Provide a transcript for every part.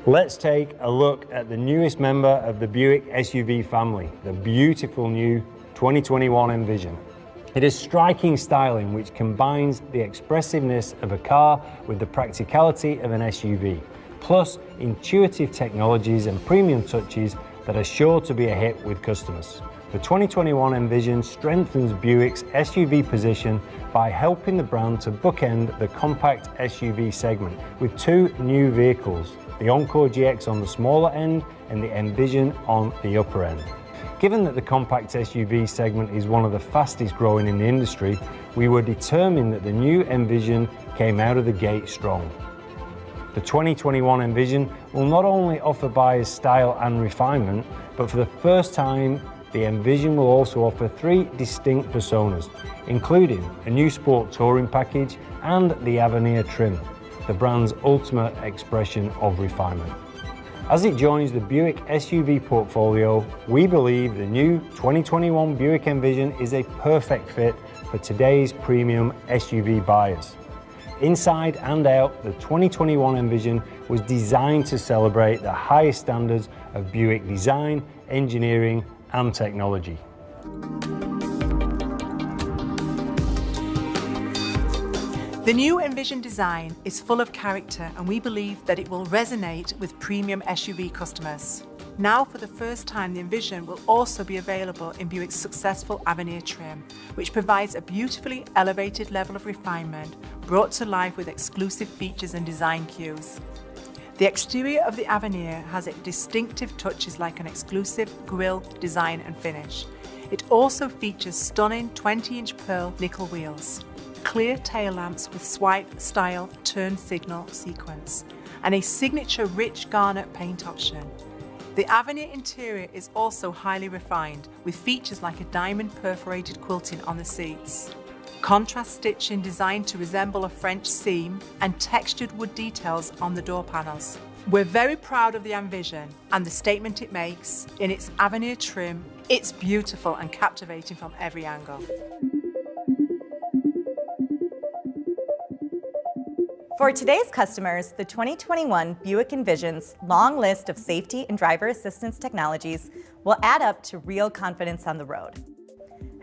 Let's take a look at the newest member of the Buick SUV family, the beautiful new 2021 Envision. It is striking styling which combines the expressiveness of a car with the practicality of an SUV, plus intuitive technologies and premium touches that are sure to be a hit with customers. The 2021 Envision strengthens Buick's SUV position by helping the brand to bookend the compact SUV segment with two new vehicles, the Encore GX on the smaller end and the Envision on the upper end. Given that the compact SUV segment is one of the fastest growing in the industry, we were determined that the new Envision came out of the gate strong. The 2021 Envision will not only offer buyers style and refinement, but for the first time, the Envision will also offer three distinct personas, including a new sport touring package and the Avenir trim, the brand's ultimate expression of refinement. As it joins the Buick SUV portfolio, we believe the new 2021 Buick Envision is a perfect fit for today's premium SUV buyers. Inside and out, the 2021 Envision was designed to celebrate the highest standards of Buick design, engineering, and technology. The new Envision design is full of character, and we believe that it will resonate with premium SUV customers. Now, for the first time, the Envision will also be available in Buick's successful Avenir trim, which provides a beautifully elevated level of refinement brought to life with exclusive features and design cues. The exterior of the Avenir has distinctive touches like an exclusive grille design and finish. It also features stunning 20-inch pearl nickel wheels, clear tail lamps with swipe-style turn signal sequence, and a signature rich garnet paint option. The Avenir interior is also highly refined, with features like a diamond perforated quilting on the seats, contrast stitching designed to resemble a French seam, and textured wood details on the door panels. We're very proud of the Envision and the statement it makes. In its Avenir trim, it's beautiful and captivating from every angle. For today's customers, the 2021 Buick Envision's long list of safety and driver assistance technologies will add up to real confidence on the road.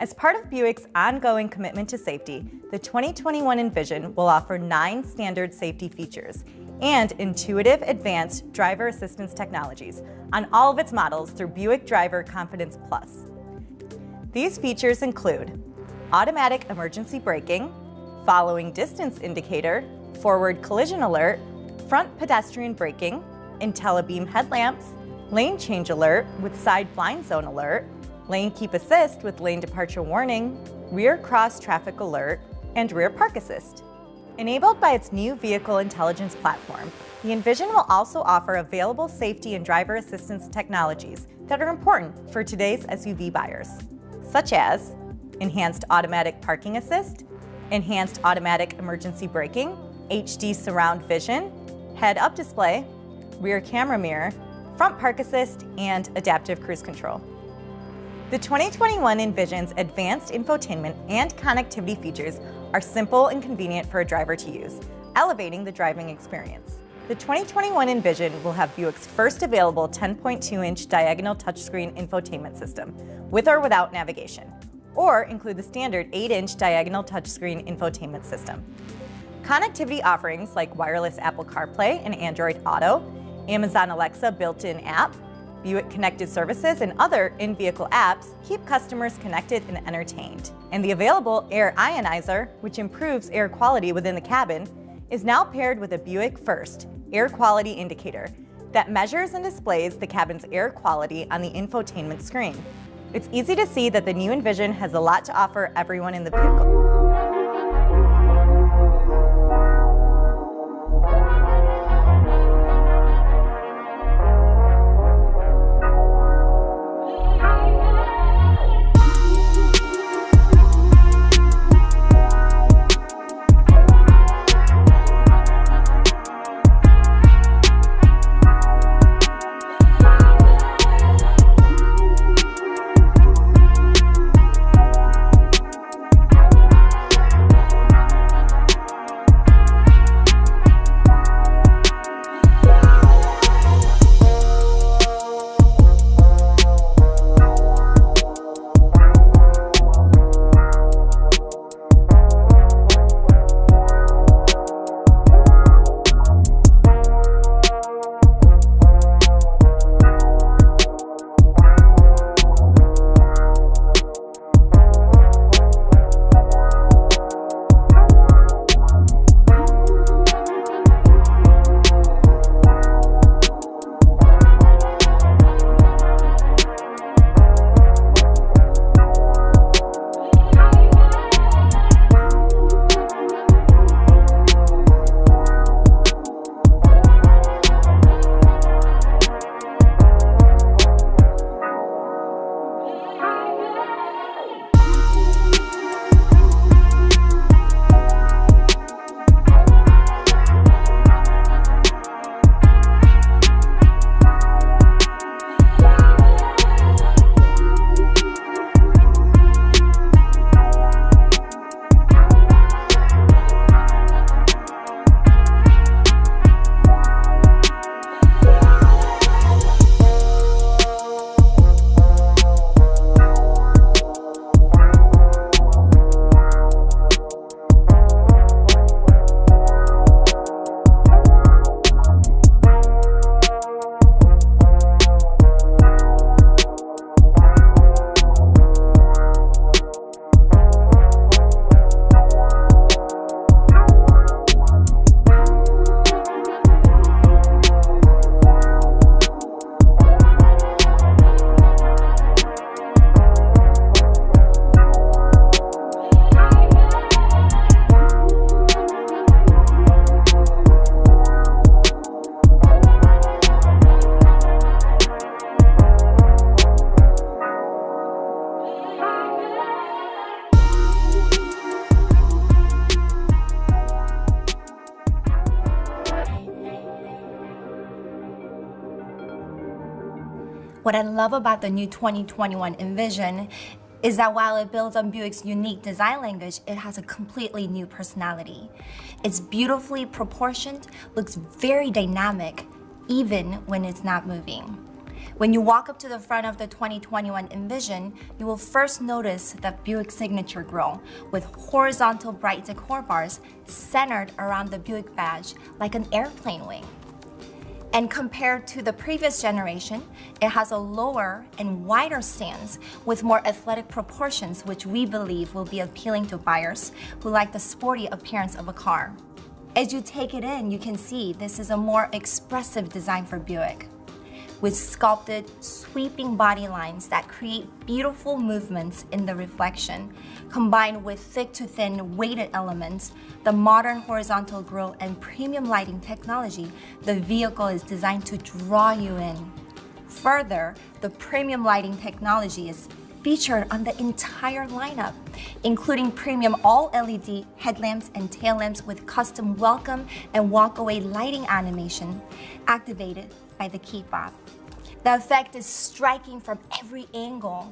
As part of Buick's ongoing commitment to safety, the 2021 Envision will offer 9 standard safety features and intuitive advanced driver assistance technologies on all of its models through Buick Driver Confidence Plus. These features include automatic emergency braking, following distance indicator, forward collision alert, front pedestrian braking, IntelliBeam headlamps, lane change alert with side blind zone alert, lane keep assist with lane departure warning, rear cross traffic alert, and rear park assist. Enabled by its new vehicle intelligence platform, the Envision will also offer available safety and driver assistance technologies that are important for today's SUV buyers, such as enhanced automatic parking assist, enhanced automatic emergency braking, HD surround vision, head-up display, rear camera mirror, front park assist, and adaptive cruise control. The 2021 Envision's advanced infotainment and connectivity features are simple and convenient for a driver to use, elevating the driving experience. The 2021 Envision will have Buick's first available 10.2-inch diagonal touchscreen infotainment system, with or without navigation, or include the standard 8-inch diagonal touchscreen infotainment system. Connectivity offerings like wireless Apple CarPlay and Android Auto, Amazon Alexa built-in app, Buick Connected Services, and other in-vehicle apps keep customers connected and entertained. And the available Air Ionizer, which improves air quality within the cabin, is now paired with a Buick First air quality indicator that measures and displays the cabin's air quality on the infotainment screen. It's easy to see that the new Envision has a lot to offer everyone in the vehicle. What I love about the new 2021 Envision is that while it builds on Buick's unique design language, it has a completely new personality. It's beautifully proportioned, looks very dynamic, even when it's not moving. When you walk up to the front of the 2021 Envision, you will first notice the Buick signature grille with horizontal bright decor bars centered around the Buick badge like an airplane wing. And compared to the previous generation, it has a lower and wider stance with more athletic proportions, which we believe will be appealing to buyers who like the sporty appearance of a car. As you take it in, you can see this is a more expressive design for Buick, with sculpted, sweeping body lines that create beautiful movements in the reflection. Combined with thick to thin weighted elements, the modern horizontal grille and premium lighting technology, the vehicle is designed to draw you in. Further, the premium lighting technology is featured on the entire lineup, including premium all-LED headlamps and tail lamps with custom welcome and walk-away lighting animation activated by the key fob. The effect is striking from every angle.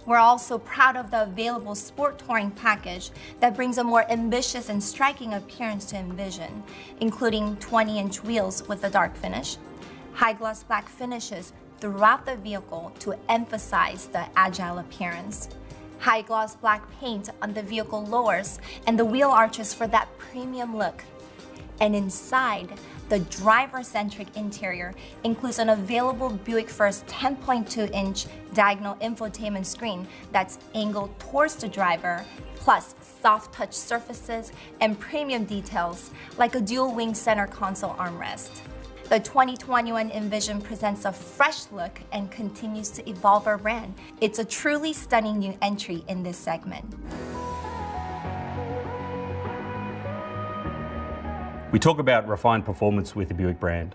We're also proud of the available Sport Touring package that brings a more ambitious and striking appearance to Envision, including 20-inch wheels with a dark finish, high-gloss black finishes throughout the vehicle to emphasize the agile appearance, high-gloss black paint on the vehicle lowers and the wheel arches for that premium look. And inside, the driver-centric interior includes an available Buick First 10.2-inch diagonal infotainment screen that's angled towards the driver, plus soft touch surfaces and premium details like a dual-wing center console armrest. The 2021 Envision presents a fresh look and continues to evolve our brand. It's a truly stunning new entry in this segment. We talk about refined performance with the Buick brand.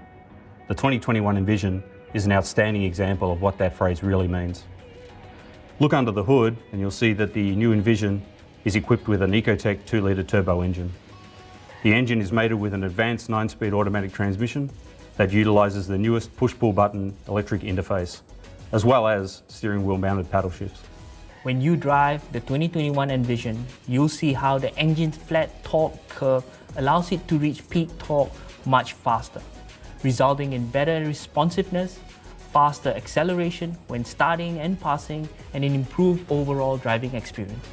The 2021 Envision is an outstanding example of what that phrase really means. Look under the hood and you'll see that the new Envision is equipped with an Ecotec 2-litre turbo engine. The engine is mated with an advanced 9-speed automatic transmission that utilises the newest push-pull button electric interface, as well as steering wheel mounted paddle shifts. When you drive the 2021 Envision, you'll see how the engine's flat torque curve allows it to reach peak torque much faster, resulting in better responsiveness, faster acceleration when starting and passing, and an improved overall driving experience.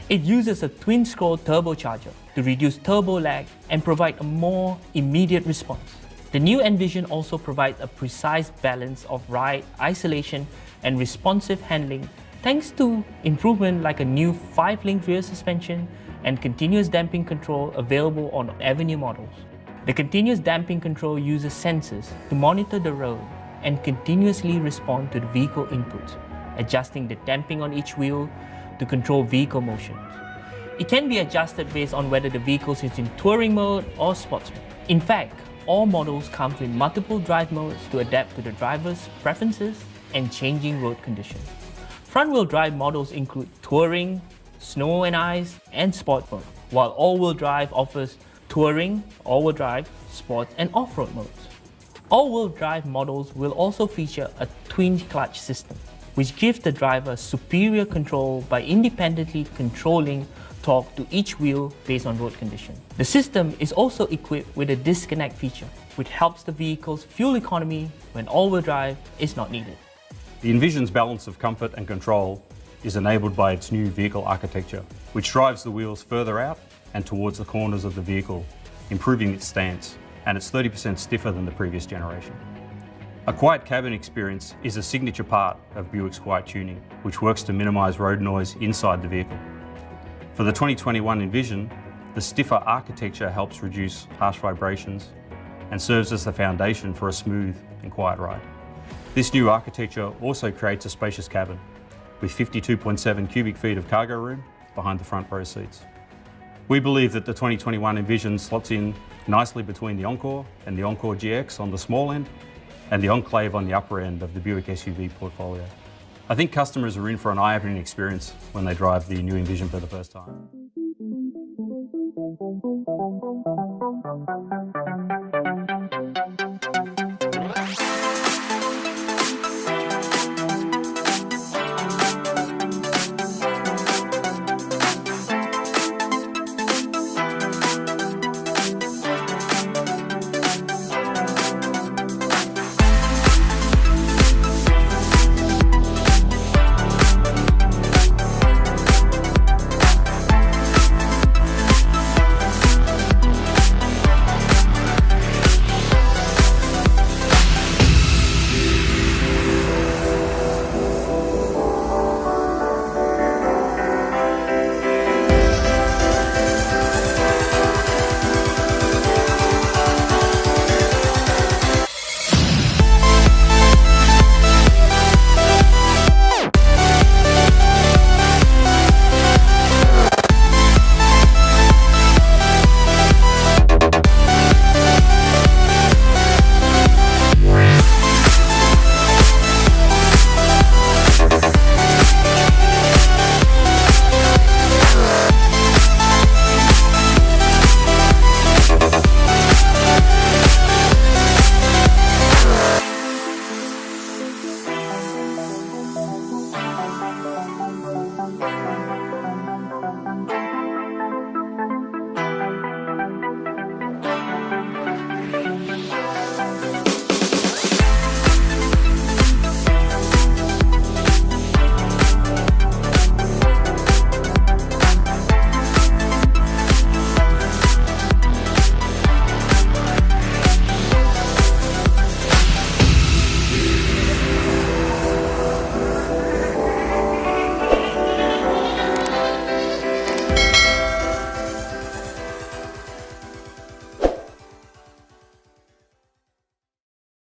It uses a twin-scroll turbocharger to reduce turbo lag and provide a more immediate response. The new Envision also provides a precise balance of ride, isolation, and responsive handling thanks to improvement like a new 5-link rear suspension and continuous damping control available on Avenue models. The continuous damping control uses sensors to monitor the road and continuously respond to the vehicle inputs, adjusting the damping on each wheel to control vehicle motion. It can be adjusted based on whether the vehicle is in touring mode or sports mode. In fact, all models come with multiple drive modes to adapt to the driver's preferences and changing road conditions. Front-wheel drive models include touring, snow and ice, and sport mode, while all-wheel drive offers touring, all-wheel drive, sport, and off-road modes. All-wheel drive models will also feature a twin clutch system, which gives the driver superior control by independently controlling torque to each wheel based on road condition. The system is also equipped with a disconnect feature, which helps the vehicle's fuel economy when all-wheel drive is not needed. The Envision's balance of comfort and control is enabled by its new vehicle architecture, which drives the wheels further out and towards the corners of the vehicle, improving its stance, and it's 30% stiffer than the previous generation. A quiet cabin experience is a signature part of Buick's quiet tuning, which works to minimise road noise inside the vehicle. For the 2021 Envision, the stiffer architecture helps reduce harsh vibrations and serves as the foundation for a smooth and quiet ride. This new architecture also creates a spacious cabin with 52.7 cubic feet of cargo room behind the front row seats. We believe that the 2021 Envision slots in nicely between the Encore and the Encore GX on the small end and the Enclave on the upper end of the Buick SUV portfolio. I think customers are in for an eye-opening experience when they drive the new Envision for the first time.